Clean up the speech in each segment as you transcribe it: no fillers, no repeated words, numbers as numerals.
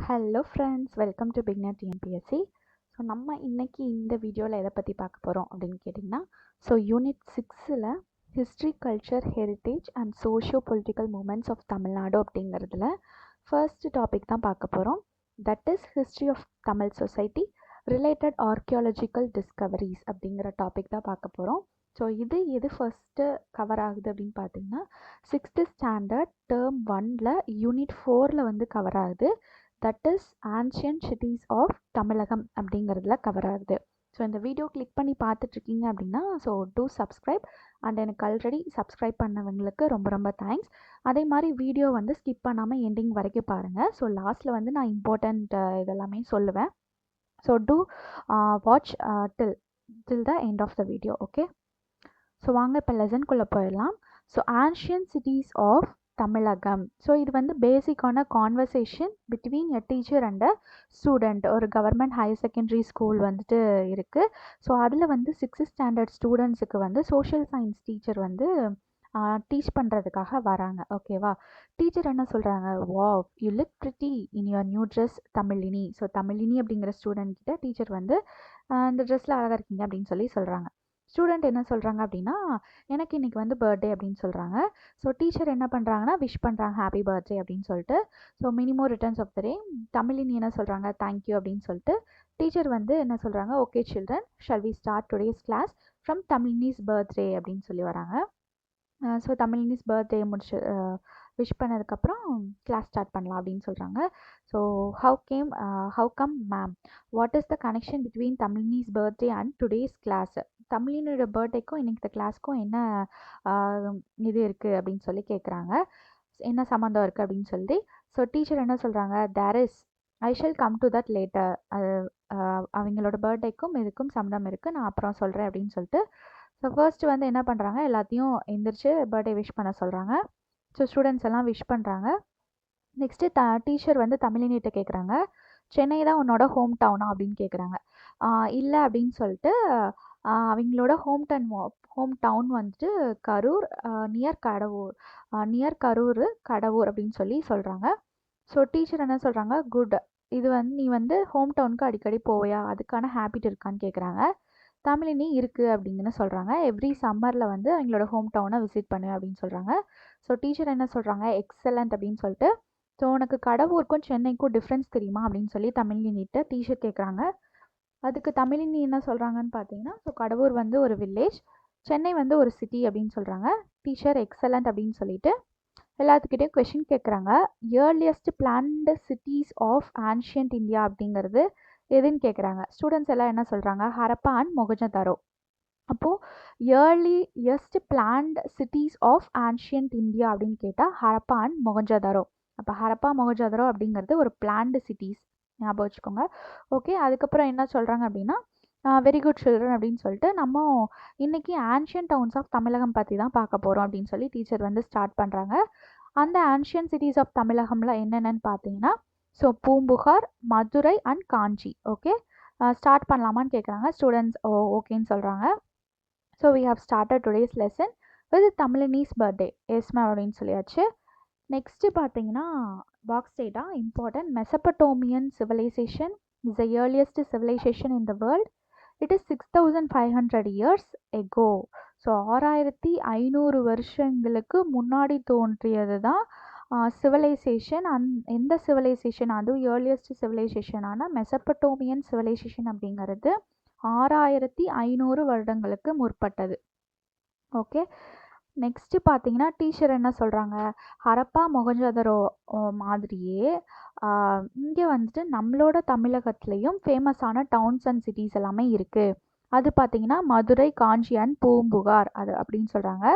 Hello friends, welcome to beginner TNPSC. So நம்ம இன்னைக்கு இந்த வீடியோவில் எதை பற்றி பார்க்க போகிறோம் அப்படின்னு கேட்டிங்கன்னா, யூனிட் 6ல் history, culture, heritage and socio political movements of Tamil Nadu அப்படிங்கிறதுல ஃபர்ஸ்ட் டாபிக் தான் பார்க்க போகிறோம். That is history of Tamil society related archaeological discoveries அப்படிங்கிற டாபிக் தான் பார்க்க போகிறோம். ஸோ இது எது ஃபர்ஸ்ட்டு கவர் ஆகுது அப்படின்னு பார்த்தீங்கன்னா, 6th ஸ்டாண்டர்ட் டேர்ம் 1ல் யூனிட் 4ல் வந்து கவர் ஆகுது. That is ancient cities of Tamilagam அப்படிங்கிறதுல கவர் ஆகுது. ஸோ இந்த வீடியோ கிளிக் பண்ணி பார்த்துட்ருக்கீங்க அப்படின்னா டூ சப்ஸ்கிரைப் அண்ட் எனக்கு ஆல்ரெடி சப்ஸ்கிரைப் பண்ணவங்களுக்கு ரொம்ப ரொம்ப தேங்க்ஸ். அதே மாதிரி வீடியோ வந்து ஸ்கிப் பண்ணாமல் எண்டிங் வரைக்கும் பாருங்கள். ஸோ லாஸ்ட்டில் வந்து நான் இம்பார்ட்டண்ட் இதெல்லாமே சொல்லுவேன். So do watch till the end of the video, okay? So வாங்க இப்போ லெசன்குள்ளே போயிடலாம். So ancient cities of Tamilagam. So இது வந்து பேசிக்கான conversation between a teacher and a student. ஒரு கவர்மெண்ட் ஹையர் செகண்டரி ஸ்கூல் வந்துட்டு இருக்குது. ஸோ அதில் வந்து 6th ஸ்டாண்டர்ட் ஸ்டூடெண்ட்ஸுக்கு வந்து சோஷியல் சயின்ஸ் டீச்சர் வந்து டீச் பண்ணுறதுக்காக வராங்க. ஓகேவா? டீச்சர் என்ன சொல்கிறாங்க, wow you look pretty in your new dress Tamilini. So Tamilini அப்படிங்கிற ஸ்டூடெண்ட் கிட்ட டீச்சர் வந்து இந்த ட்ரெஸ்ஸில் அழகாக இருக்கீங்க அப்படின்னு சொல்கிறாங்க. ஸ்டூடெண்ட் என்ன சொல்கிறாங்க அப்படின்னா, எனக்கு இன்றைக்கி வந்து பர்த்டே அப்படின்னு சொல்கிறாங்க. ஸோ டீச்சர் என்ன பண்ணுறாங்கன்னா விஷ் பண்ணுறாங்க ஹாப்பி பர்த்டே அப்படின்னு சொல்லிட்டு. So many more returns of the day. Tamizhini என்ன சொல்கிறாங்க, தேங்க்யூ அப்படின்னு சொல்லிட்டு. டீச்சர் வந்து என்ன சொல்கிறாங்க, okay children shall we start today's class from Tamizhini's birthday அப்படின்னு சொல்லி வராங்க. ஸோ தமிழினிஸ் பர்த்டே முடிச்சு விஷ் பண்ணதுக்கப்புறம் கிளாஸ் ஸ்டார்ட் பண்ணலாம் அப்படின்னு சொல்கிறாங்க. So how come ma'am, what is the connection between Tamizhini's birthday and today's class? தமிழினியோட பர்த்டேக்கும் இன்னைக்கு கிளாஸ்க்கும் என்ன இது இருக்குது அப்படின்னு சொல்லி கேட்குறாங்க. என்ன சம்மந்தம் இருக்குது அப்படின்னு சொல்லி. ஸோ டீச்சர் என்ன சொல்கிறாங்க, there is, I shall come to that later. அது அவங்களோட பர்த்டேக்கும் இதுக்கும் சம்மந்தம் இருக்குது, நான் அப்புறம் சொல்கிறேன் அப்படின்னு சொல்லிட்டு. ஸோ ஃபர்ஸ்ட் வந்து என்ன பண்ணுறாங்க, எல்லாத்தையும் எந்திரிச்சு பர்த்டே விஷ் பண்ண சொல்கிறாங்க. ஸோ ஸ்டூடெண்ட்ஸ் எல்லாம் விஷ் பண்ணுறாங்க. நெக்ஸ்ட்டு டீச்சர் வந்து தமிழினிட்ட கேட்குறாங்க, சென்னை தான் உன்னோட ஹோம் டவுனா அப்படின்னு கேட்குறாங்க. இல்லை அப்படின்னு சொல்லிட்டு அவங்களோட ஹோம் டவுன் வந்துட்டு கரூர், நியர் கரூர் கடவுர் அப்படின்னு சொல்லி சொல்கிறாங்க. ஸோ டீச்சர் என்ன சொல்கிறாங்க, குட், இது வந்து நீ வந்து ஹோம் டவுனுக்கு அடிக்கடி போவையா, அதுக்கான ஹேபிட் இருக்கான்னு கேட்குறாங்க. தமிழினி இருக்குது அப்படிங்கன்னு சொல்கிறாங்க. எவ்ரி சம்மரில் வந்து அவங்களோட ஹோம் டவுனை விசிட் பண்ணுவேன் அப்படின்னு சொல்கிறாங்க. ஸோ டீச்சர் என்ன சொல்கிறாங்க, எக்ஸலண்ட் அப்படின்னு சொல்லிட்டு. ஸோ உனக்கு கடவுருக்கும் சென்னைக்கும் டிஃப்ரென்ஸ் தெரியுமா அப்படின்னு சொல்லி தமிழினிட்ட டீச்சர் கேட்குறாங்க. அதுக்கு தமிழினி என்ன சொல்கிறாங்கன்னு பார்த்தீங்கன்னா, ஸோ கடவுர் வந்து ஒரு வில்லேஜ், சென்னை வந்து ஒரு சிட்டி அப்படின்னு சொல்கிறாங்க. டீச்சர் எக்ஸலண்ட் அப்படின்னு சொல்லிட்டு எல்லாத்துக்கிட்டையும் கொஷின் கேட்குறாங்க. Earliest planned cities of ancient India அப்படிங்கிறது எதுன்னு கேட்குறாங்க. ஸ்டூடெண்ட்ஸ் எல்லாம் என்ன சொல்கிறாங்க, ஹரப்பா அண்ட் மொஹஞ்சதாரோ. அப்போது earliest planned cities of ancient India அப்படின்னு கேட்டால் ஹரப்பா அண்ட் மொஹஞ்சதாரோ. அப்போ ஹரப்பா மொஹஞ்சதாரோ அப்படிங்கிறது ஒரு பிளான்டு சிட்டிஸ், ஞாபகம் வச்சுக்கோங்க. ஓகே, அதுக்கப்புறம் என்ன சொல்கிறாங்க அப்படின்னா, வெரி குட் சில்ட்ரன் அப்படின்னு சொல்லிட்டு நம்ம இன்றைக்கி ஆன்ஷியன்ட் டவுன்ஸ் ஆஃப் தமிழகம் பற்றி தான் பார்க்க போகிறோம் அப்படின்னு சொல்லி டீச்சர் வந்து ஸ்டார்ட் பண்ணுறாங்க. அந்த ஆன்ஷியன்ட் சிட்டிஸ் ஆஃப் தமிழகம்ல என்னென்னு பார்த்தீங்கன்னா, so Poompuhar, Madurai and Kanchi. Okay, start பண்ணலாமான்னு கேட்குறாங்க. ஸ்டூடெண்ட்ஸ் ஓகேன்னு சொல்கிறாங்க. So we have started today's lesson with Tamizhini's birthday. Yes ma'am அப்படின்னு சொல்லியாச்சு. நெக்ஸ்ட்டு பார்த்தீங்கன்னா box data important. Mesopotamian civilisation is the earliest civilisation in the world. It is 6500 years ago. So 6500 வருஷங்களுக்கு முன்னாடி தோன்றியது தான் சிவிலைசேஷன். எந்த சிவிலைசேஷன், அதுவும் ஏர்லியஸ்ட் சிவிலைசேஷனான மெசபடோமியன் சிவிலைசேஷன் அப்படிங்கிறது 6500 வருடங்களுக்கு முற்பட்டது. ஓகே, நெக்ஸ்ட்டு பார்த்தீங்கன்னா டீச்சர் என்ன சொல்கிறாங்க, ஹரப்பா மொஹஞ்சதாரோ மாதிரியே இங்கே வந்துட்டு நம்மளோட தமிழகத்துலேயும் ஃபேமஸான டவுன்ஸ் அண்ட் சிட்டிஸ் எல்லாமே இருக்குது. அது பார்த்தீங்கன்னா மதுரை, காஞ்சி அண்ட் பூம்புகார் அது அப்படின்னு சொல்கிறாங்க.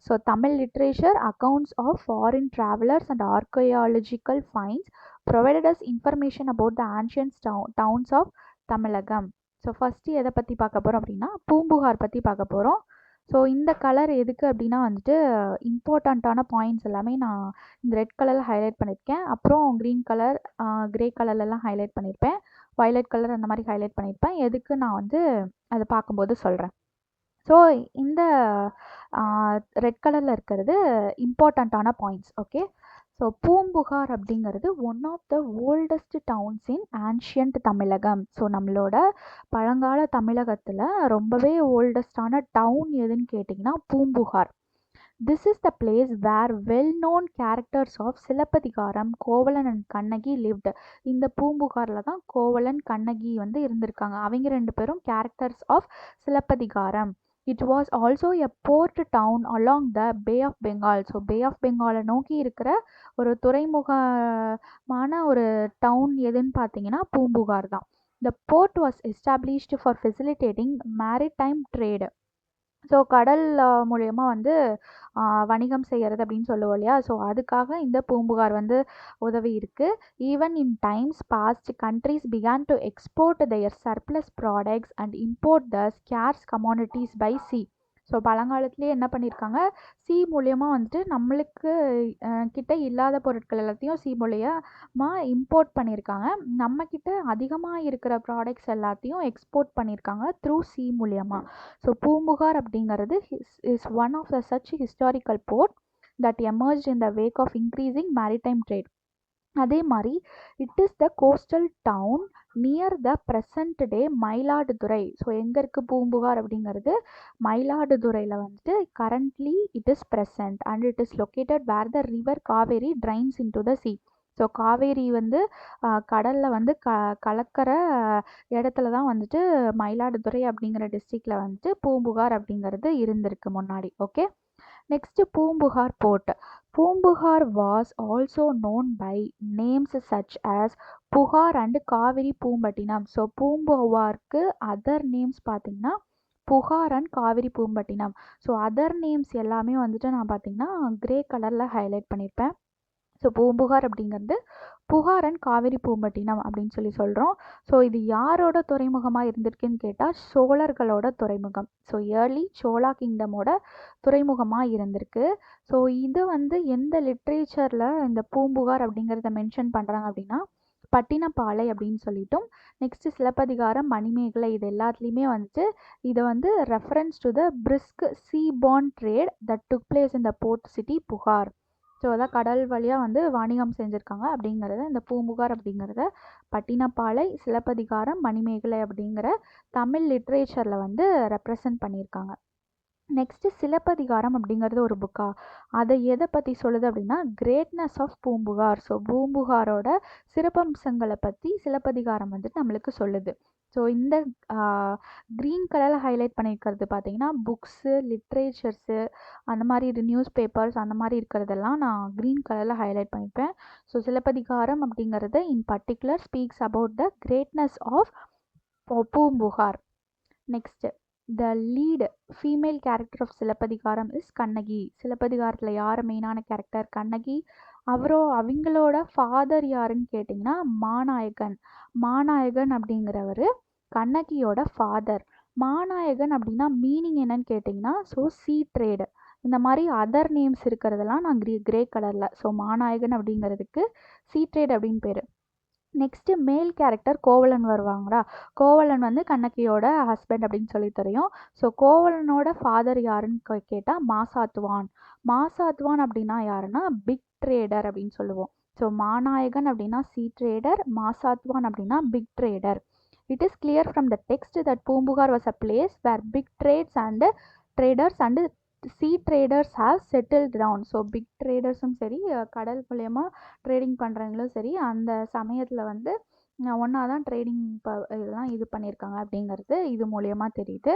So Tamil literature, accounts of foreign travellers and archaeological finds provided as information about the ancient towns of Tamilagam. So first எதை பற்றி பார்க்க போகிறோம் அப்படின்னா, பூம்புகார் பற்றி பார்க்க போகிறோம். ஸோ இந்த கலர் எதுக்கு அப்படின்னா வந்துட்டு இம்பார்ட்டண்ட்டான பாயிண்ட்ஸ் எல்லாமே நான் இந்த ரெட் கலரில் ஹைலைட் பண்ணியிருக்கேன். அப்புறம் க்ரீன் கலர், க்ரே கலர்லலாம் ஹைலைட் பண்ணியிருப்பேன். வயலட் கலர் அந்த மாதிரி ஹைலைட் பண்ணியிருப்பேன். எதுக்கு நான் வந்து அதை பார்க்கும்போது சொல்கிறேன். ஸோ இந்த ரெட் கலரில் இருக்கிறது இம்பார்ட்டண்ட்டான பாயிண்ட்ஸ். ஓகே, ஸோ பூம்புகார் அப்படிங்கிறது one of the oldest towns in ancient Tamilagam. So நம்மளோட பழங்கால தமிழகத்தில் ரொம்பவே ஓல்டஸ்டான டவுன் எதுன்னு கேட்டிங்கன்னா Poompuhar. This is the place where well known characters of Silappathikaram, Kovalan and Kannagi lived. இந்த பூம்புகாரில் தான் கோவலன் கண்ணகி வந்து இருந்திருக்காங்க. அவங்க 2 பேரும் characters of Silappathikaram. It was also a port town along the bay of Bengal. So bay of பெங்காலை நோக்கி இருக்கிற ஒரு துறைமுகமான ஒரு டவுன் எதுன்னு பார்த்தீங்கன்னா பூம்புகார் தான். The port was established for facilitating maritime trade. So கடல் மூலயமா வந்து வணிகம் செய்கிறது அப்படின்னு சொல்லுவோம் இல்லையா. ஸோ அதுக்காக இந்த பூம்புகார் வந்து உதவி இருக்குது. Even in times past countries began to export their surplus products and import the scarce commodities by sea. So பழங்காலத்துலேயே என்ன பண்ணியிருக்காங்க, சி மூலியமாக வந்துட்டு நம்மளுக்கு கிட்ட இல்லாத பொருட்கள் எல்லாத்தையும் சி மூலியமாக இம்போர்ட் பண்ணியிருக்காங்க. நம்மக்கிட்ட அதிகமாக இருக்கிற ப்ராடக்ட்ஸ் எல்லாத்தையும் எக்ஸ்போர்ட் பண்ணியிருக்காங்க த்ரூ சி மூலியமாக. ஸோ பூம்புகார் அப்படிங்கிறது is one of the such historical port that emerged in the wake of increasing maritime trade. அதே மாதிரி it is the coastal town near the present day Mayiladuthurai. So எங்கே இருக்குது பூம்புகார் அப்படிங்கிறது மயிலாடுதுறையில் வந்துட்டு currently it is present and it is located where the river Kaveri drains in to the sea. So Kaveri வந்து கடலில் வந்து கலக்கிற இடத்துல தான் வந்துட்டு மயிலாடுதுறை அப்படிங்கிற டிஸ்ட்ரிக்டில் வந்துட்டு பூம்புகார் அப்படிங்கிறது இருந்திருக்கு முன்னாடி. Okay, next Poompuhar port. Poompuhar was also known by names such as Puhar and Kaveri Poompattinam. So பூம்புகாருக்கு அதர் நேம்ஸ் பார்த்தீங்கன்னா Puhar and Kaveri Poompattinam. So other names எல்லாமே வந்துட்டு நான் பார்த்தீங்கன்னா கிரே கலரில் ஹைலைட் பண்ணியிருப்பேன். ஸோ பூம்புகார் அப்படிங்கிறது புகார் அண்ட் காவிரி பூம்பட்டினம் அப்படின்னு சொல்லி சொல்கிறோம். ஸோ இது யாரோட துறைமுகமாக இருந்திருக்குன்னு கேட்டால் சோழர்களோட துறைமுகம். ஸோ இயர்லி சோழா கிங்டமோட துறைமுகமாக இருந்திருக்கு. ஸோ இது வந்து எந்த லிட்ரேச்சரில் இந்த பூம்புகார் அப்படிங்கிறத மென்ஷன் பண்ணுறாங்க அப்படின்னா பட்டினப்பாலை அப்படின்னு சொல்லிட்டும், நெக்ஸ்ட் சிலப்பதிகாரம், மணிமேகலை, இது எல்லாத்துலேயுமே வந்துட்டு இதை வந்து reference to the brisk seaborne trade that took place in the port city Puhar. So அதான் கடல் வழியாக வந்து வாணிகம் செஞ்சுருக்காங்க அப்படிங்கிறத இந்த பூம்புகார் அப்படிங்கிறத பட்டினப்பாலை, சிலப்பதிகாரம், மணிமேகலை அப்படிங்கிற தமிழ் லிட்ரேச்சரில் வந்து ரெப்ரசன்ட் பண்ணியிருக்காங்க. நெக்ஸ்ட்டு சிலப்பதிகாரம் அப்படிங்கிறது ஒரு புக்கா, அதை எதை பற்றி சொல்லுது அப்படின்னா கிரேட்னஸ் ஆஃப் பூம்புகார். ஸோ பூம்புகாரோட சிறப்பம்சங்களை பற்றி சிலப்பதிகாரம் வந்துட்டு நம்மளுக்கு சொல்லுது. ஸோ இந்த க்ரீன் கலரில் ஹைலைட் பண்ணியிருக்கிறது பார்த்தீங்கன்னா புக்ஸு, லிட்ரேச்சர்ஸு, அந்த மாதிரி நியூஸ் பேப்பர்ஸ் அந்த மாதிரி இருக்கிறதெல்லாம் நான் க்ரீன் கலரில் ஹைலைட் பண்ணியிருப்பேன். ஸோ சிலப்பதிகாரம் அப்படிங்கிறது in particular speaks about the greatness of Poompuhar. Next the lead female character of Silappathikaram is Kannagi. சிலப்பதிகாரத்தில் யார் மெயினான கேரக்டர்? கண்ணகி. அவங்களோட ஃபாதர் யாருன்னு கேட்டிங்கன்னா மாநாயகன். மாநாயகன் அப்படிங்கிறவர் கண்ணகியோட ஃபாதர். மாநாயகன் அப்படின்னா மீனிங் என்னன்னு கேட்டிங்கன்னா ஸோ சீ ட்ரேடு. இந்த மாதிரி அதர் நேம்ஸ் இருக்கிறதெல்லாம் நான் கிரே கலரில். ஸோ மாநாயகன் அப்படிங்கிறதுக்கு சீ ட்ரேட் அப்படின்னு பேர். நெக்ஸ்ட்டு மேல் கேரக்டர் கோவலன் வருவாங்களா. கோவலன் வந்து கண்ணகியோட ஹஸ்பண்ட் அப்படின்னு சொல்லி தெரியும். ஸோ கோவலனோட ஃபாதர் யாருன்னு கேட்டால் மாசாத்துவான். மாசாத்துவான் அப்படின்னா யாருன்னா பிக் ட்ரேடர் அப்படின்னு சொல்லுவோம். ஸோ மாநாயகன் அப்படின்னா சீ ட்ரேடர், மாசாத்துவான் அப்படின்னா big trader. It is clear from the text that Poombugar was a place where big trades and traders and sea traders have settled down. So big ட்ரேடர்ஸும் சரி, கடல் மூலயமா ட்ரேடிங் பண்ணுறவங்களும் சரி, அந்த சமயத்தில் வந்து ஒன்றா தான் ட்ரேடிங் இதெல்லாம் இது பண்ணியிருக்காங்க அப்படிங்கிறது இது மூலயமா தெரியுது.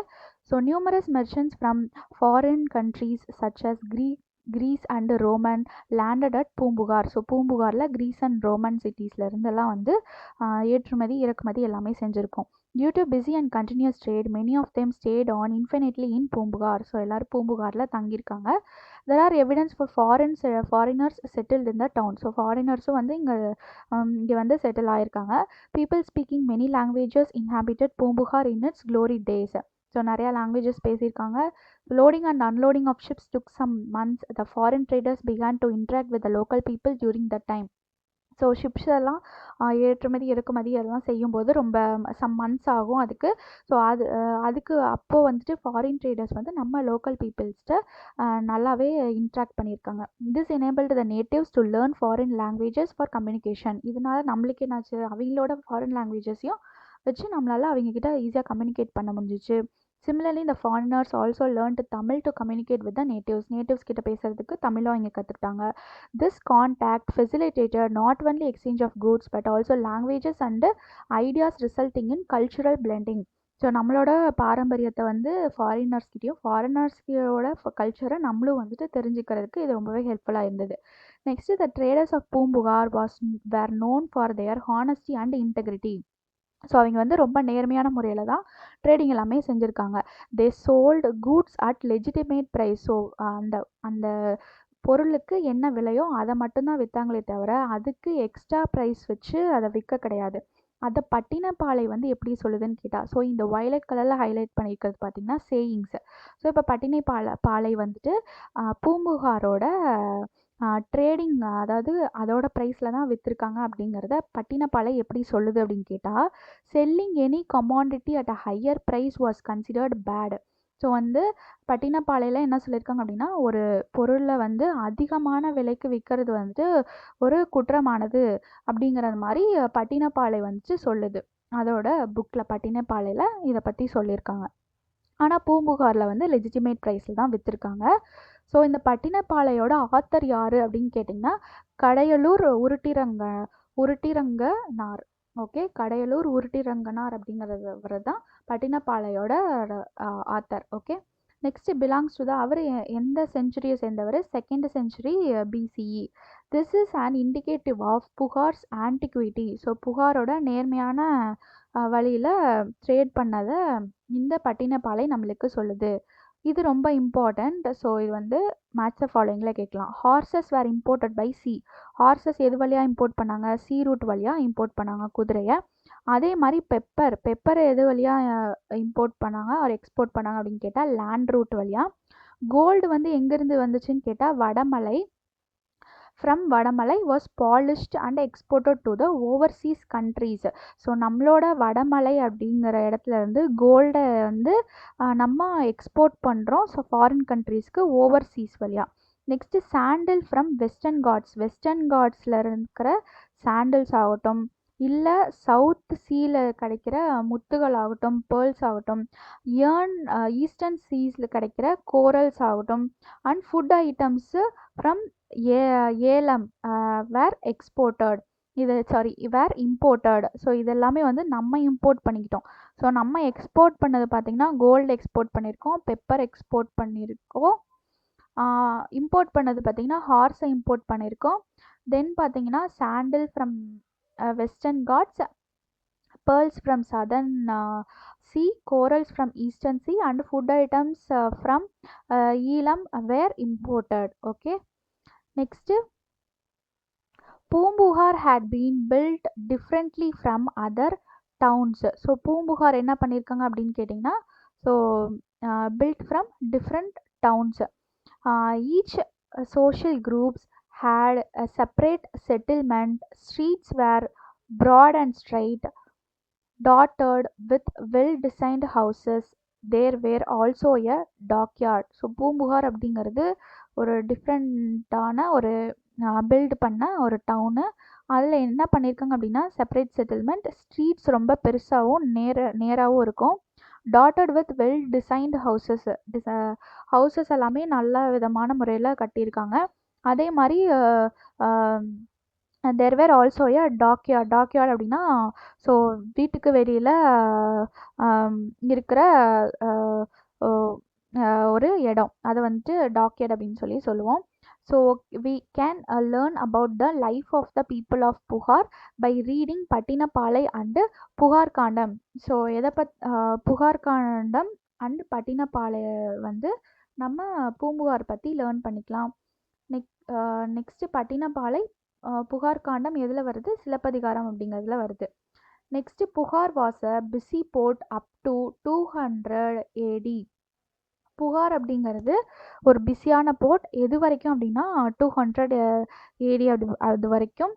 So numerous merchants from foreign countries such as Greece and Roman landed at Poompuhar. So பூம்புகாரில் கிரீஸ் அண்ட் ரோமன் சிட்டிஸில் இருந்தெல்லாம் வந்து ஏற்றுமதி இறக்குமதி எல்லாமே செஞ்சுருக்கோம். Due to busy and continuous trade many of them stayed on infinitely in Poompuhar. So எல்லோரும் பூம்புகாரில் தங்கியிருக்காங்க. There are evidence for foreigners settled in the town. So ஃபாரினர்ஸும் வந்து இங்கே வந்து செட்டில் ஆகியிருக்காங்க. People speaking many languages inhabited Poompuhar in it's glory days. So நிறையா languages பேசியிருக்காங்க. Loading and unloading of ships took some months. The foreign traders began to interact with the local people during that time. So ships எல்லாம் ஏற்றுமதி இறக்குமதி அதெல்லாம் செய்யும்போது ரொம்ப some months ஆகும் அதுக்கு. ஸோ அதுக்கு அப்போது வந்துட்டு ஃபாரின் ட்ரேடர்ஸ் வந்து நம்ம லோக்கல் பீப்புள்ஸ்கிட்ட நல்லாவே இன்ட்ராக்ட் பண்ணியிருக்காங்க. This enabled the natives to learn foreign languages for communication. இதனால நம்மளுக்கு என்னாச்சு, அவங்களோட ஃபாரின் லாங்குவேஜஸையும் வச்சு நம்மளால் அவங்கக்கிட்ட ஈஸியாக கம்யூனிகேட் பண்ண முடிஞ்சிச்சு. சிமிலர்லி இந்த foreigners also learn Tamil to communicate with the natives கிட்ட பேசுறதுக்கு தமிழும் இங்கே கற்றுக்கிட்டாங்க. This contact facilitated not only exchange of goods but also languages and ideas resulting in cultural blending. So நம்மளோட பாரம்பரியத்தை வந்து ஃபாரினர்ஸ்கியோட கல்ச்சரை நம்மளும் வந்துட்டு தெரிஞ்சுக்கிறதுக்கு இது ரொம்பவே ஹெல்ப்ஃபுல்லாக இருந்தது. Next the traders of Poompuhar were known for their honesty and integrity. So அவங்க வந்து ரொம்ப நேர்மையான முறையில் தான் ட்ரேடிங் எல்லாமே செஞ்சுருக்காங்க. They sold goods at legitimate price. So அந்த அந்த பொருளுக்கு என்ன விலையோ அதை மட்டும்தான் விற்றாங்களே தவிர அதுக்கு எக்ஸ்ட்ரா ப்ரைஸ் வச்சு அதை விற்க கிடையாது. அதை பட்டினப்பாலை வந்து எப்படி சொல்லுதுன்னு கேட்டால், ஸோ இந்த வயலட் கலரில் ஹைலைட் பண்ணியிருக்கிறது பார்த்திங்கன்னா சேயிங்ஸு. ஸோ இப்போ பாலை வந்துட்டு பூம்புகாரோட ட்ரேடிங், அதாவது அதோட ப்ரைஸில் தான் விற்றுருக்காங்க அப்படிங்கிறத பட்டினப்பாலை எப்படி சொல்லுது அப்படின்னு கேட்டால், selling any commodity at a higher price was considered bad. So வந்து பட்டினப்பாலையில் என்ன சொல்லியிருக்காங்க அப்படின்னா, ஒரு பொருளை வந்து அதிகமான விலைக்கு விற்கிறது வந்துட்டு ஒரு குற்றமானது அப்படிங்கிறது மாதிரி பட்டினப்பாலை வந்துட்டு சொல்லுது. அதோட புக்கில் பட்டினப்பாலையில் இதை பற்றி சொல்லியிருக்காங்க. ஆனால் பூம்புகாரில் வந்து லெஜிட்டிமேட் ப்ரைஸில் தான் விற்றுருக்காங்க. ஸோ இந்த பட்டினப்பாலையோட ஆத்தர் யார் அப்படின்னு கேட்டிங்கன்னா, கடையலூர் உருட்டிரங்கனார். ஓகே, கடையலூர் உருட்டிரங்கனார் அப்படிங்கிறவர் தான் பட்டினப்பாலையோட author. Okay, next belongs to அவர் எந்த செஞ்சுரியை சேர்ந்தவர், 2nd century BCE. This is and indicative of Puhar's antiquity. So புகாரோட நேர்மையான வழியில் ட்ரேட் பண்ணதை இந்த பட்டினப்பாலை நம்மளுக்கு சொல்லுது. இது ரொம்ப இம்பார்ட்டண்ட். ஸோ இது வந்து மேட்ச் த ஃபாலோயிங்கில் கேட்கலாம். Horses were imported by sea. Horses எது வழியாக இம்போர்ட் பண்ணாங்க, சி ரூட் வழியாக இம்போர்ட் பண்ணாங்க குதிரையை. அதே மாதிரி பெப்பர் எது வழியாக இம்போர்ட் பண்ணாங்க ஒரு எக்ஸ்போர்ட் பண்ணாங்க அப்படின்னு கேட்டால் லேண்ட் ரூட் வழியாக. கோல்டு வந்து எங்கேருந்து வந்துச்சுன்னு கேட்டால் வடமலை was polished and exported to the overseas countries. So நம்மளோட வடமலை அப்படிங்கிற இடத்துல இருந்து கோல்டை வந்து நம்ம எக்ஸ்போர்ட் பண்ணுறோம். ஸோ ஃபாரின் கண்ட்ரீஸ்க்கு ஓவர்சீஸ் வழியாக. நெக்ஸ்ட்டு சாண்டில் ஃப்ரம் வெஸ்டர்ன் காட்ஸில் இருக்கிற சாண்டில்ஸ் ஆகட்டும், இல்லை சவுத் சீல கிடைக்கிற முத்துகள் ஆகட்டும், பேர்ல்ஸ் ஆகட்டும், ஈஸ்டர்ன் சீஸில் கிடைக்கிற கோரல்ஸ் ஆகட்டும், அண்ட் ஃபுட் ஐட்டம்ஸு ஃப்ரம் ஏலம் வேர் எக்ஸ்போர்ட்டட். வேர் இம்போர்ட்டட். ஸோ இதெல்லாமே வந்து நம்ம இம்போர்ட் பண்ணிக்கிட்டோம். ஸோ நம்ம எக்ஸ்போர்ட் பண்ணது பார்த்திங்கன்னா கோல்டு எக்ஸ்போர்ட் பண்ணியிருக்கோம், பெப்பர் எக்ஸ்போர்ட் பண்ணியிருக்கோம், இம்போர்ட் பண்ணது பார்த்திங்கன்னா ஹார்ஸை இம்போர்ட் பண்ணியிருக்கோம். தென் பார்த்திங்கன்னா sandal from western Ghats, pearls from southern sea, corals from eastern sea, and food items from Elam were imported. Okay, next, Pumbuhar had been built differently from other towns. So Pumbuhar என்ன பண்ணியிருக்காங்க அப்படின்னு கேட்டிங்கன்னா, so built from different towns. Each social groups had a separate settlement. Streets were broad and straight, dotted with well-designed houses. There were also a dockyard. So Poompuhar அப்படிங்கிறது ஒரு டிஃப்ரெண்ட்டான ஒரு build பண்ண ஒரு டவுனு. அதில் என்ன பண்ணியிருக்காங்க அப்படின்னா செப்பரேட் செட்டில்மெண்ட், ஸ்ட்ரீட்ஸ் ரொம்ப பெருசாகவும் நேராகவும் இருக்கும், dotted with well designed houses எல்லாமே நல்ல விதமான முறையில் கட்டியிருக்காங்க. அதே மாதிரி there were also A dockyard அப்படின்னா ஸோ வீட்டுக்கு வெளியில் இருக்கிற ஒரு இடம், அதை வந்துட்டு டாக்யார்ட் அப்படின்னு சொல்லுவோம். So we can learn about the life of the people of புகார் by reading பட்டினப்பாலை அண்டு புகார் காண்டம். ஸோ புகார் காண்டம் அண்ட் பட்டினப்பாலை வந்து நம்ம பூம்புகார் பற்றி லேர்ன் பண்ணிக்கலாம். நெக்ஸ்ட்டு பட்டினப்பாலை புகார் காண்டம் எதில் வருது, சிலப்பதிகாரம் அப்படிங்கிறதுல வருது. Next Puhar was a busy port up to 200 AD. புகார் அப்படிங்கிறது ஒரு பிஸியான போர்ட். எது வரைக்கும் அப்படின்னா 200 AD அது வரைக்கும்.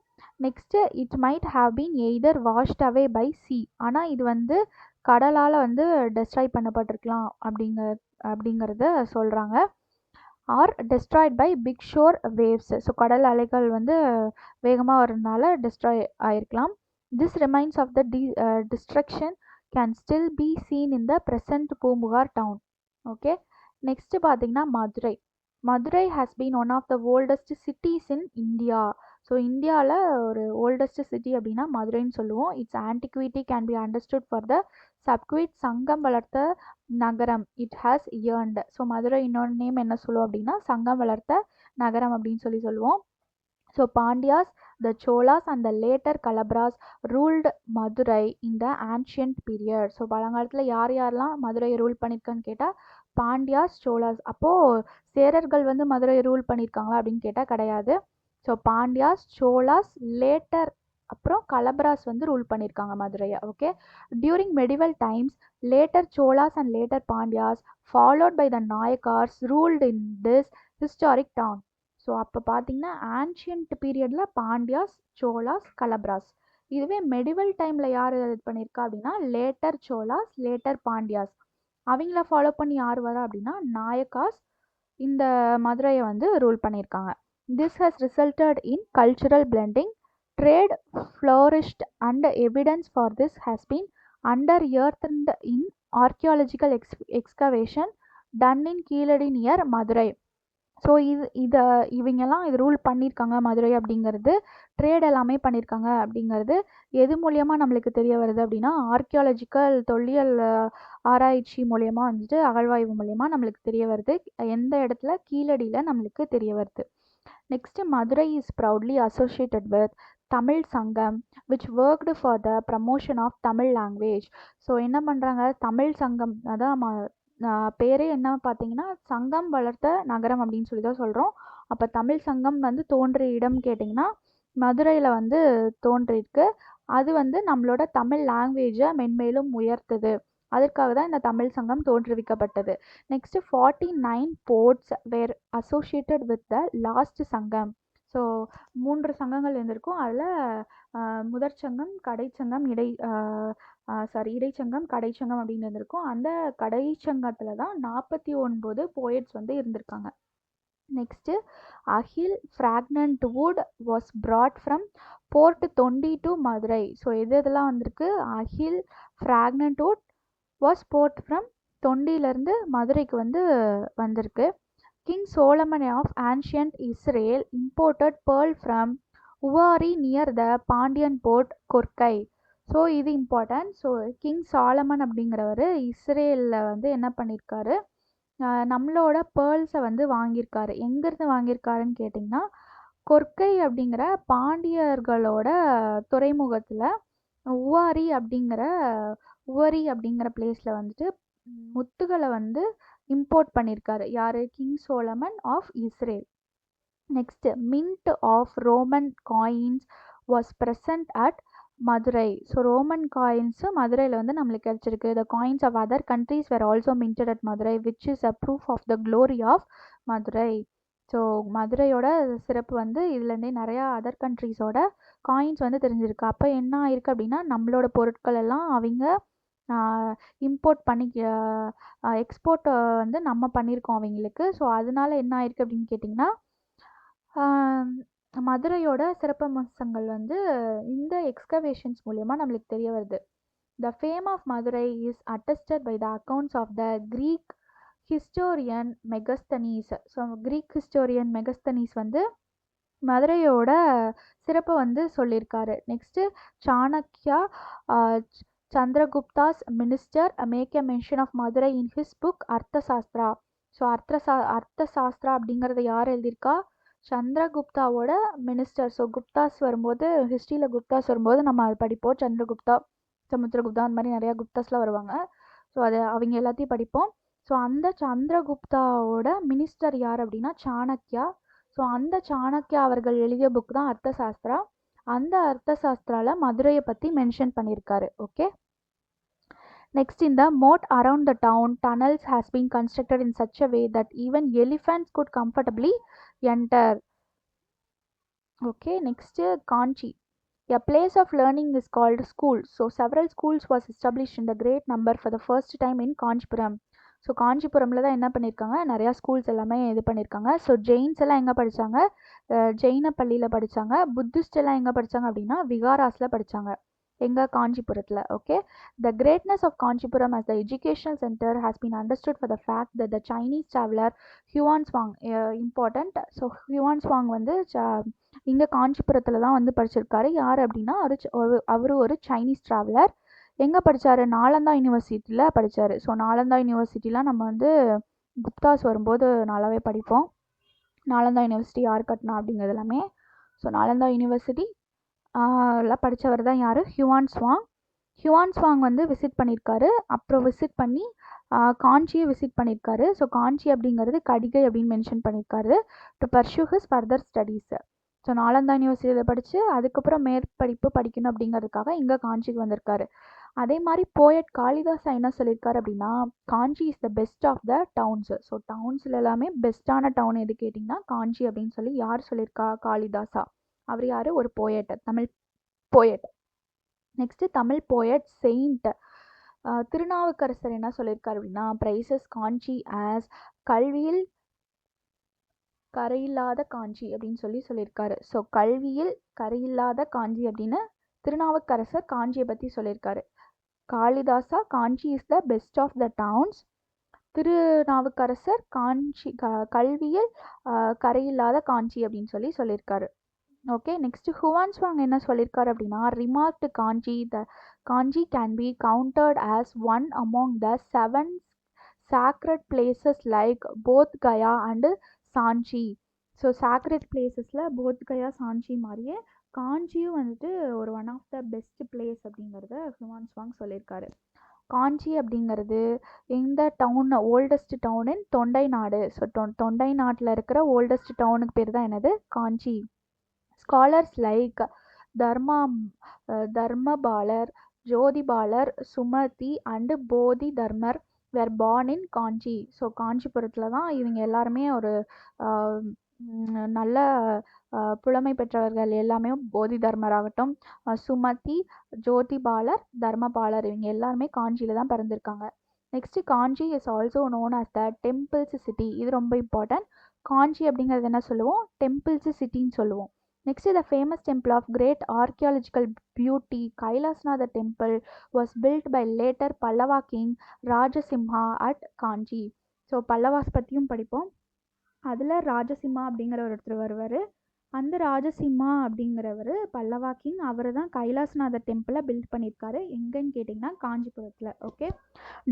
Next it might have been either washed away by sea, ஆனால் இது வந்து கடலால் வந்து டெஸ்ட்ராய் பண்ணப்பட்டிருக்கலாம் அப்படிங்கிறத சொல்கிறாங்க. Or destroyed by big shore waves, so கடல் அலைகள் வந்து வேகமாக வரதுனால டெஸ்ட்ராய் ஆயிருக்கலாம். This remains of the destruction can still be seen in the present Poompuhar town. Okay, next பார்த்தீங்கன்னா Madurai. Madurai has been one of the oldest cities in India. So இந்தியாவில் ஒரு oldest city அப்படின்னா மதுரைன்னு சொல்லுவோம். Its antiquity can be understood for the epithet Sangam வளர்த்த நகரம் it has earned. So Madurai இன்னொரு name என்ன சொல்லுவோம் அப்படின்னா சங்கம் வளர்த்த நகரம் அப்படின்னு சொல்லுவோம். So Pandyas, the Cholas and the later Kalabhras ruled Madurai in the ancient period. So பழங்காலத்தில் யார் யாரெல்லாம் மதுரையை ரூல் பண்ணியிருக்கான்னு கேட்டால் பாண்டியாஸ், சோலாஸ். அப்போது சேரர்கள் வந்து மதுரையை ரூல் பண்ணியிருக்காங்களா அப்படின்னு கேட்டால் கிடையாது. ஸோ பாண்டியாஸ், சோலாஸ், லேட்டர் அப்புறம் கலப்ராஸ் வந்து ரூல் பண்ணியிருக்காங்க மதுரையை. Okay, during medieval times later Cholas and later Pandyas followed by the Nayakars ruled in this historic town. So அப்போ பார்த்தீங்கன்னா ஆன்ஷியன்ட் பீரியடில் பாண்டியாஸ், சோலாஸ், கலப்ராஸ். இதுவே மெடிவல் டைமில் யார் இது பண்ணியிருக்கா அப்படின்னா லேட்டர் சோலாஸ், லேட்டர் பாண்டியாஸ். அவங்கள ஃபாலோ பண்ணி யார் வரா அப்படின்னா நாயக்காஸ் இந்த மதுரையை வந்து ரூல் பண்ணியிருக்காங்க. This has resulted in cultural blending, trade flourished and evidence for this has been unearthed in archaeological excavation done in Keeladi near Madurai. So இவங்கெல்லாம் இது ரூல் பண்ணியிருக்காங்க மதுரை அப்படிங்கிறது, ட்ரேட் எல்லாமே பண்ணியிருக்காங்க அப்படிங்கிறது எது மூலியமாக நம்மளுக்கு தெரிய வருது அப்படின்னா ஆர்கியாலஜிக்கல் தொல்லியல் ஆராய்ச்சி மூலயமா வந்துட்டு அகழ்வாய்வு மூலயமா நம்மளுக்கு தெரிய வருது. எந்த இடத்துல கீழடியில் நம்மளுக்கு தெரிய வருது. Next Madurai is proudly associated with Tamil Sangam which worked for the promotion of Tamil language. So என்ன பண்ணுறாங்க, தமிழ் சங்கம் அதான் பேரே என்ன பார்த்தீங்கன்னா சங்கம் வளர்த்த நகரம் அப்படின்னு சொல்லி தான் சொல்கிறோம். அப்போ தமிழ் சங்கம் வந்து தோன்றிய இடம் கேட்டிங்கன்னா மதுரையில் வந்து தோன்றியிருக்கு. அது வந்து நம்மளோட தமிழ் லாங்குவேஜை மென்மேலும் உயர்த்துது. அதற்காக தான் இந்த தமிழ் சங்கம் தோற்றுவிக்கப்பட்டது. Next 49 poets were associated with the last Sangam. So 3 சங்கங்கள் இருந்திருக்கும். அதில் முதற் சங்கம், கடைச்சங்கம், இடைச்சங்கம், கடைச்சங்கம் அப்படின்னு இருந்திருக்கும். அந்த கடைச்சங்கத்தில் தான் 49 போயட்ஸ் வந்து இருந்திருக்காங்க. Next akil fragrant wood was brought from port Thondi to Madurai. So இதெல்லாம் வந்திருக்கு. Akil fragrant wood was brought from தொண்டியிலேருந்து மதுரைக்கு வந்து வந்திருக்கு. King Solomon of ancient Israel imported pearl from Uvari near the Pandyan port Korkai. So இது இம்பார்ட்டன்ட். ஸோ கிங் சாலமன் அப்படிங்கிறவர் இஸ்ரேலில் வந்து என்ன பண்ணியிருக்காரு, நம்மளோட பேர்ல்ஸை வந்து வாங்கியிருக்காரு. எங்கேருந்து வாங்கியிருக்காருன்னு கேட்டிங்கன்னா கொர்க்கை அப்படிங்கிற பாண்டியர்களோட துறைமுகத்தில் உவாரி அப்படிங்கிற பிளேஸில் வந்துட்டு முத்துகளை வந்து இம்போர்ட் பண்ணியிருக்காரு. யார், king Solomon of Israel. Next mint of Roman coins was present at Madurai. So Roman coins மதுரையில் வந்து நம்மளுக்கு கிடச்சிருக்கு. The coins of other countries were also minted at Madurai which is a proof of the glory of Madurai. So மதுரையோட சிறப்பு வந்து இதுலேருந்தே நிறையா other கண்ட்ரீஸோட coins வந்து தெரிஞ்சிருக்கு. அப்போ என்ன ஆயிருக்கு அப்படின்னா நம்மளோட பொருட்கள் எல்லாம் அவங்க இம்போர்ட் பண்ணி எக்ஸ்போர்ட் வந்து நம்ம பண்ணியிருக்கோம் அவங்களுக்கு. ஸோ அதனால என்ன ஆயிருக்கு அப்படின்னு கேட்டிங்கன்னா மதுரையோட சிறப்பம்சங்கள் வந்து இந்த எக்ஸ்கவேஷன்ஸ் மூலயமா நம்மளுக்கு தெரிய வருது. The fame of Madurai is attested by the accounts of the Greek historian Megasthenes. So Greek historian Megasthenes வந்து மதுரையோட சிறப்பை வந்து சொல்லியிருக்காரு. Next Chanakya Chandragupta's minister make a mention of Madurai in his book Arthashastra. So Arthashastra அப்படிங்கிறத யார் எழுதியிருக்கா, சந்திரகுப்தாவோட மினிஸ்டர். ஸோ குப்தாஸ் வரும்போது ஹிஸ்ட்ரியில் குப்தாஸ் வரும்போது நம்ம அதை படிப்போம். சந்திரகுப்தா, சமுத்திரகுப்தா, அந்த மாதிரி நிறையா குப்தாஸ்லாம் வருவாங்க. ஸோ அதை அவங்க எல்லாத்தையும் படிப்போம். ஸோ அந்த சந்திரகுப்தாவோட மினிஸ்டர் யார் அப்படின்னா சாணக்கியா. ஸோ அந்த சாணக்கியா அவர்கள் எழுதிய புக் தான் அர்த்தசாஸ்திரா. அந்த அர்த்தசாஸ்திராவில் மதுரையை பற்றி மென்ஷன் பண்ணியிருக்காரு. Okay, Next, in the moat around the town, tunnels has been constructed in such a way that even elephants could comfortably enter. Okay, next, Kanchi. A place of learning is called school. So several schools was established in the great number for the first time in Kanchipuram. So காஞ்சிபுரமில் தான் என்ன பண்ணியிருக்காங்க, நிறையா schools எல்லாமே இது பண்ணியிருக்காங்க. So Jains எல்லாம் எங்கே படித்தாங்க, ஜெயின பள்ளியில் படித்தாங்க. புத்திஸ்ட் எல்லாம் எங்கே படித்தாங்க அப்படின்னா விகாராஸில் படித்தாங்க. எங்கே, காஞ்சிபுரத்தில். Okay, the greatness of Kanchipuram as the educational center has been understood for the fact that the Chinese traveler Hiuen Tsang important. So Hiuen Tsang வந்து இங்கே காஞ்சிபுரத்தில் தான் வந்து படிச்சிருக்காரு. யார் அப்படின்னா அவர் ஒரு சைனீஸ் ட்ராவலர். எங்கே படித்தார், நாலந்தா யூனிவர்சிட்டியில் படித்தார். ஸோ நாலந்தா யூனிவர்சிட்டிலாம் நம்ம வந்து குப்தாஸ் வரும்போது நல்லாவே படிப்போம். நாலந்தா யூனிவர்சிட்டி யார் கட்டினா அப்படிங்கிறது எல்லாமே. ஸோ நாலந்தா யூனிவர்சிட்டி படித்தவர் தான் யார், ஹியூவான் ஸ்வாங். ஹியூவான் ஸ்வாங் வந்து விசிட் பண்ணியிருக்காரு. அப்புறம் விசிட் பண்ணி காஞ்சியை விசிட் பண்ணியிருக்காரு. ஸோ காஞ்சி அப்படிங்கிறது கடிகை அப்படின்னு மென்ஷன் பண்ணியிருக்காரு. To pursue his further studies. So Nalanda யூனிவர்சிட்டியில் படித்து அதுக்கப்புறம் மேற்படிப்பு படிக்கணும் அப்படிங்கிறதுக்காக இங்கே காஞ்சிக்கு வந்திருக்காரு. அதே மாதிரி போயட் காளிதாசா என்ன சொல்லியிருக்காரு அப்படின்னா, Kanchi is the best of the towns. So டவுன்ஸில் எல்லாமே பெஸ்ட்டான டவுன் எது கேட்டிங்கன்னா காஞ்சி அப்படின்னு சொல்லி யார் சொல்லியிருக்கா, காளிதாசா. அவர் யார், ஒரு poet, Tamil poet. Next, Tamil poet Saint Thirunavukkarasar என்ன சொல்லியிருக்காரு அப்படின்னா, பிரைசஸ் காஞ்சி ஆஸ் கல்வியில் கரையில்லாத காஞ்சி அப்படின்னு சொல்லியிருக்காரு. ஸோ கல்வியில் கரையில்லாத காஞ்சி அப்படின்னு திருநாவுக்கரசர் காஞ்சியை பற்றி சொல்லியிருக்காரு. Kalidasa Kanchi is the best of the towns. Thirunavukkarasar Kanchi கல்வியில் கரையில்லாத காஞ்சி அப்படின்னு சொல்லியிருக்காரு. ஓகே, நெக்ஸ்ட் ஹுவான் ஸ்வாங் என்ன சொல்லியிருக்காரு அப்படின்னா, remarked Kanchi the Kanchi can be counted as one among the 7 sacred places like Bodh Gaya and Sanchi. So sacred பிளேசஸில் போத் கயா சாஞ்சி மாதிரியே காஞ்சியும் வந்துட்டு ஒரு one of the best place அப்படிங்கிறத ஹுவான் ஸ்வாங் சொல்லியிருக்காரு. காஞ்சி அப்படிங்கிறது இந்த டவுன் ஓல்டஸ்ட் டவுன் இன் தொண்டை நாடு. ஸோ தொண்டை நாட்டில் இருக்கிற ஓல்டஸ்ட் டவுனுக்கு பேர் தான் என்னது, காஞ்சி. ஸ்காலர்ஸ் லைக் தர்மபாலர், ஜோதிபாலர், சுமதி அண்டு போதி தர்மர் வேர் பார்ன் இன் காஞ்சி. ஸோ காஞ்சிபுரத்தில் தான் இவங்க எல்லாருமே ஒரு நல்ல புலமை பெற்றவர்கள். எல்லாமே போதி தர்மர் ஆகட்டும், சுமதி, ஜோதிபாலர், தர்மபாலர், இவங்க எல்லாருமே காஞ்சியில் தான் பிறந்திருக்காங்க. Next, Kanchi is also known as the temples city. இது ரொம்ப இம்பார்ட்டன்ட். காஞ்சி அப்படிங்கிறது என்ன சொல்லுவோம், டெம்பிள்ஸ் சிட்டின்னு சொல்லுவோம். Next, the famous temple of great archaeological beauty, Kailasnatha temple, was built by later Pallava king Rajasimha at Kanchi. So Pallavas பற்றியும் படிப்போம். அதில் ராஜசிம்மா அப்படிங்கிற ஒருத்தர் வருவார். அந்த ராஜசிம்மா அப்படிங்கிறவர் பல்லவா கிங். அவர் தான் கைலாசநாதர் டெம்பிளை பில்ட் பண்ணியிருக்காரு. எங்கன்னு கேட்டிங்கன்னா காஞ்சிபுரத்தில். Okay,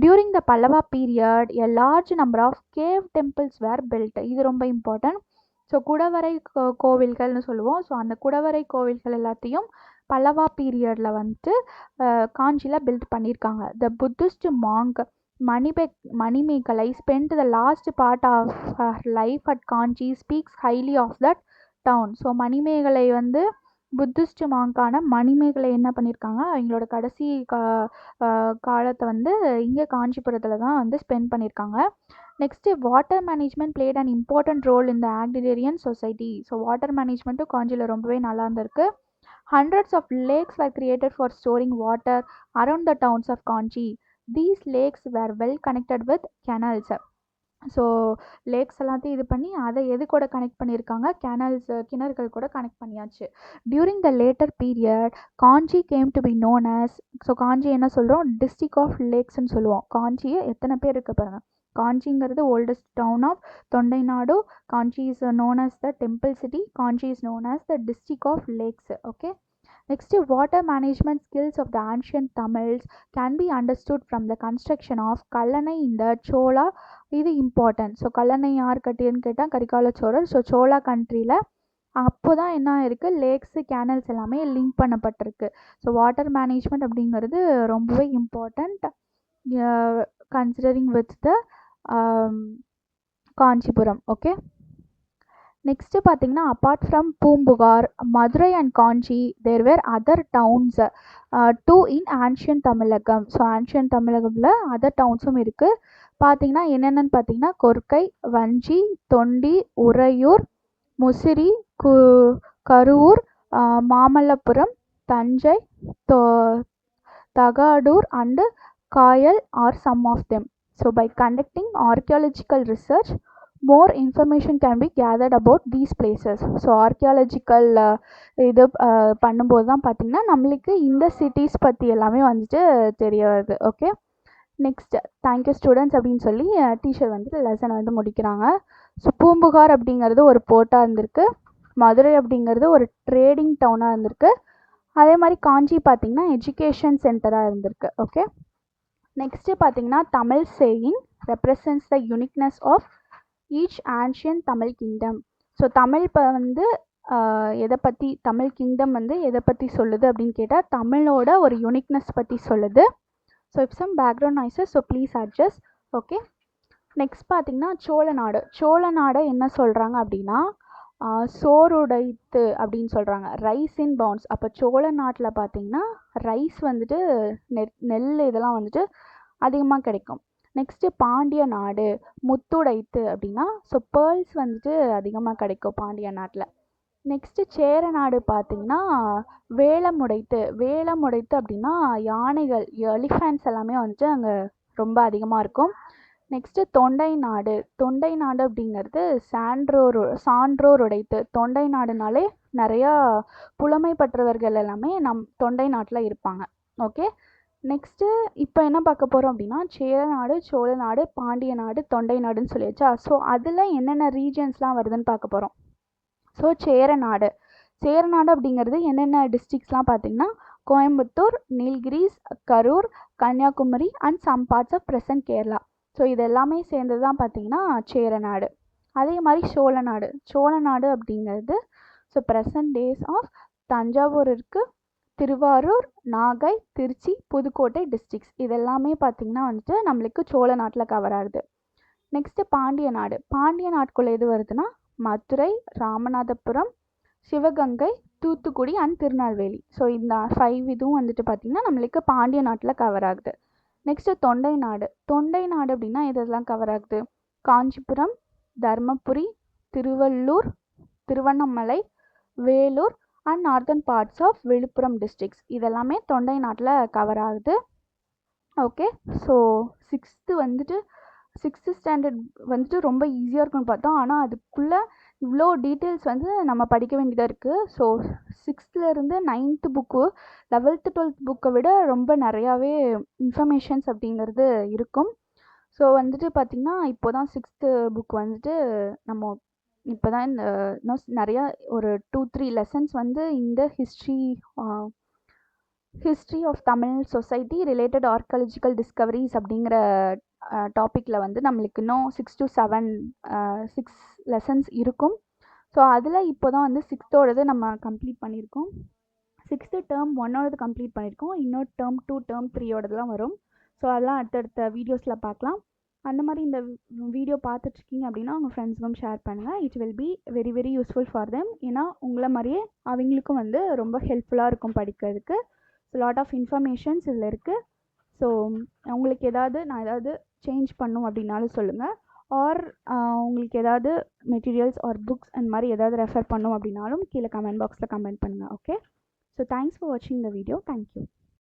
during the Pallava period a large number of cave temples were built. இது ரொம்ப இம்பார்ட்டன்ட். ஸோ குடவரை கோவில்கள்னு சொல்லுவோம். ஸோ அந்த குடவரை கோவில்கள் எல்லாத்தையும் பல்லவா பீரியடில் வந்துட்டு காஞ்சியில் பில்ட் பண்ணியிருக்காங்க. The Buddhist monk Manimekalai spend the last part of her life at Kanchi speaks highly of that town. So Manimekalai வந்து புத்திஸ்ட் மாங்கான மணிமேகலை என்ன பண்ணியிருக்காங்க, அவங்களோட கடைசி காலத்தை வந்து இங்கே காஞ்சிபுரத்தில் தான் வந்து ஸ்பெண்ட் பண்ணியிருக்காங்க. Next, water management played an important role in the agrarian society. So water மேனேஜ்மெண்ட்டும் காஞ்சியில் ரொம்பவே நல்லா இருந்திருக்கு. Hundreds of lakes were created for storing water around the towns of Kanchi. These lakes were well connected with canals. So lakhs எல்லாத்தையும் இது பண்ணி அதை எது கூட கனெக்ட் பண்ணியிருக்காங்க, கிணறுகள் கூட கனெக்ட் பண்ணியாச்சு. During the later period Kanchi came to be known as. So Kanchi என்ன சொல்கிறோம், டிஸ்ட்ரிக்ட் ஆஃப் லேக்ஸ்ன்னு சொல்லுவோம். காஞ்சியை எத்தனை பேர் இருக்க பாருங்கள். காஞ்சிங்கிறது oldest down of Thondai Nadu. Kanchi is known as the temple city. Kanchi is known as the district of lakes. Okay, next, water management skills of the ancient Tamils can be understood from the construction of Kallanai in the Chola. இது important. So Kallanai யார் கட்டியன்னு கேட்டால் கரிகால சோழர். So Chola கண்ட்ரியில் அப்போ தான் என்ன இருக்குது, lakes canals எல்லாமே link பண்ணப்பட்டிருக்கு. ஸோ வாட்டர் மேனேஜ்மெண்ட் அப்படிங்கிறது ரொம்பவே important considering with the Kanchipuram. Okay, next பார்த்தீங்கன்னா apart from Poompuhar, Madurai and Kanchi there were other towns too in ancient Tamilagam. So ancient தமிழகத்தில் அதர் டவுன்ஸும் இருக்குது. பார்த்தீங்கன்னா என்னென்னு பார்த்தீங்கன்னா Korkai, Vanji, Thondi, Uraiyur, Musiri, Karuvur, Mamallapuram, Thanjai, Thagadur and Kayal are some of them. So by conducting archaeological research, more information can be gathered about these places. So archaeological இது பண்ணும்போது தான் பார்த்திங்கன்னா நம்மளுக்கு இந்த சிட்டிஸ் பற்றி எல்லாமே வந்துட்டு தெரிய வருது. ஓகே, நெக்ஸ்ட் தேங்க்யூ ஸ்டூடெண்ட்ஸ் அப்படின்னு சொல்லி டீச்சர் வந்துட்டு லெசனை வந்து முடிக்கிறாங்க. ஸோ பூம்புகார் அப்படிங்கிறது ஒரு போர்ட்டாக இருந்திருக்கு, மதுரை அப்படிங்கிறது ஒரு ட்ரேடிங் டவுனாக இருந்திருக்கு, அதே மாதிரி காஞ்சி பார்த்திங்கன்னா எஜுகேஷன் சென்டராக இருந்திருக்கு. ஓகே, நெக்ஸ்ட்டு பார்த்திங்கன்னா Tamil saying represents the uniqueness of each ancient Tamil kingdom. So Tamil இப்போ வந்து எதை பற்றி, தமிழ் கிங்டம் வந்து எதை பற்றி சொல்லுது அப்படின்னு கேட்டால் தமிழோட ஒரு யூனிக்னஸ் பற்றி சொல்லுது. So if some background noises, so please adjust. Okay, next பார்த்திங்கன்னா சோழநாடு. சோழநாடை என்ன சொல்கிறாங்க அப்படின்னா சோறுடைத்து அப்படின்னு சொல்கிறாங்க, ரைஸ் இன் பவுன்ஸ். அப்போ சோழ நாட்டில் பார்த்திங்கன்னா ரைஸ் வந்துட்டு நெல் இதெல்லாம் வந்துட்டு அதிகமாக கிடைக்கும். நெக்ஸ்ட்டு பாண்டிய நாடு, முத்துடைத்து அப்படின்னா ஸோ பேர்ல்ஸ் வந்துட்டு அதிகமாக கிடைக்கும் பாண்டிய நாட்டில். நெக்ஸ்ட்டு சேர நாடு பார்த்திங்கன்னா வேலமுடைத்து. வேலமுடைத்து அப்படின்னா யானைகள், எலிஃபென்ட்ஸ் எல்லாமே வந்துட்டு அங்கே ரொம்ப அதிகமாக இருக்கும். நெக்ஸ்ட்டு தொண்டை நாடு. தொண்டை நாடு அப்படிங்கிறது சான்றோர் உடைத்து. தொண்டை நாடுனாலே நிறையா புலமை பெற்றவர்கள் எல்லாமே தொண்டை நாட்டில் இருப்பாங்க. ஓகே, நெக்ஸ்ட்டு இப்போ என்ன பார்க்க போகிறோம் அப்படின்னா சேர நாடு, சோழ நாடு, பாண்டிய நாடு, தொண்டை நாடுன்னு சொல்லியாச்சா. ஸோ அதில் என்னென்ன ரீஜன்ஸ்லாம் வருதுன்னு பார்க்க போகிறோம். ஸோ சேரநாடு. சேரநாடு அப்படிங்கிறது என்னென்ன டிஸ்ட்ரிக்ஸ்லாம் பார்த்தீங்கன்னா Coimbatore, Nilgiris, Karur, Kanyakumari and some parts of present Kerala. So இது எல்லாமே சேர்ந்தது தான் பார்த்தீங்கன்னா சேரநாடு. அதே மாதிரி சோழநாடு. சோழநாடு அப்படிங்கிறது so present days of Thanjavur இருக்குது, திருவாரூர், நாகை, திருச்சி, புதுக்கோட்டை டிஸ்ட்ரிக்ஸ். இதெல்லாமே பார்த்திங்கன்னா வந்துட்டு நம்மளுக்கு சோழ நாட்டில் கவர் ஆகுது. நெக்ஸ்ட்டு பாண்டிய நாடு. பாண்டிய நாட்டுக்குள்ளே எது வருதுன்னா மதுரை, ராமநாதபுரம், சிவகங்கை, தூத்துக்குடி அண்ட் திருநெல்வேலி. ஸோ இந்த 5 இதுவும் வந்துட்டு பார்த்திங்கன்னா நம்மளுக்கு பாண்டிய நாட்டில் கவர் ஆகுது. நெக்ஸ்ட்டு தொண்டை நாடு. தொண்டை நாடு அப்படின்னா இதெல்லாம் கவர் ஆகுது, Kanchipuram, Dharmapuri, Tiruvallur, Tiruvannamalai, Vellore and northern parts of Villupuram districts. இதெல்லாமே தொண்டை நாட்டில் கவர் ஆகுது. ஓகே, ஸோ சிக்ஸ்த்து ஸ்டாண்டர்ட் வந்துட்டு ரொம்ப ஈஸியாக இருக்குன்னு பார்த்தோம், ஆனால் அதுக்குள்ளே இவ்வளோ டீட்டெயில்ஸ் வந்து நம்ம படிக்க வேண்டியதாக இருக்குது. So 6th-லேருந்து 9th book, 11th 12th புக்கை விட ரொம்ப நிறையாவே இன்ஃபர்மேஷன்ஸ் அப்படிங்கிறது இருக்கும். ஸோ வந்துட்டு பார்த்திங்கன்னா இப்போ தான் 6th புக் வந்துட்டு நம்ம இப்போ தான் இன்னும் நிறையா ஒரு 2-3 லெசன்ஸ் வந்து இந்த history of Tamil society related archaeological discoveries அப்படிங்கிற டாப்பிக்கில் வந்து நம்மளுக்கு இன்னும் 6 to 7 6 லெசன்ஸ் இருக்கும். ஸோ அதில் இப்போ தான் வந்து 6th நம்ம கம்ப்ளீட் பண்ணியிருக்கோம். 6th term 1 கம்ப்ளீட் பண்ணியிருக்கோம். இன்னொரு term 2, term 3 வரும். ஸோ அதெல்லாம் அடுத்தடுத்த வீடியோஸில் பார்க்கலாம். அந்த மாதிரி இந்த வீடியோ பார்த்துட்ருக்கீங்க அப்படின்னா உங்கள் ஃப்ரெண்ட்ஸுக்கும் ஷேர் பண்ணுங்கள். It will be very very useful for them. ஏன்னா உங்களை மாதிரியே அவங்களுக்கும் வந்து ரொம்ப ஹெல்ப்ஃபுல்லாக இருக்கும் படிக்கிறதுக்கு. ஸோ லாட் ஆஃப் இன்ஃபர்மேஷன்ஸ் இதில் இருக்குது. ஸோ உங்களுக்கு நான் ஏதாவது சேஞ்ச் பண்ணும் அப்படின்னாலும் சொல்லுங்கள். ஆர் உங்களுக்கு ஏதாவது மெட்டீரியல்ஸ் ஆர் புக்ஸ் அந்த மாதிரி ஏதாவது ரெஃபர் பண்ணும் அப்படின்னாலும் கீழே கமெண்ட் பாக்ஸில் கமெண்ட் பண்ணுங்கள். ஓகே, ஸோ தேங்க்ஸ் ஃபார் வாட்சிங் த வீடியோ. தேங்க்யூ.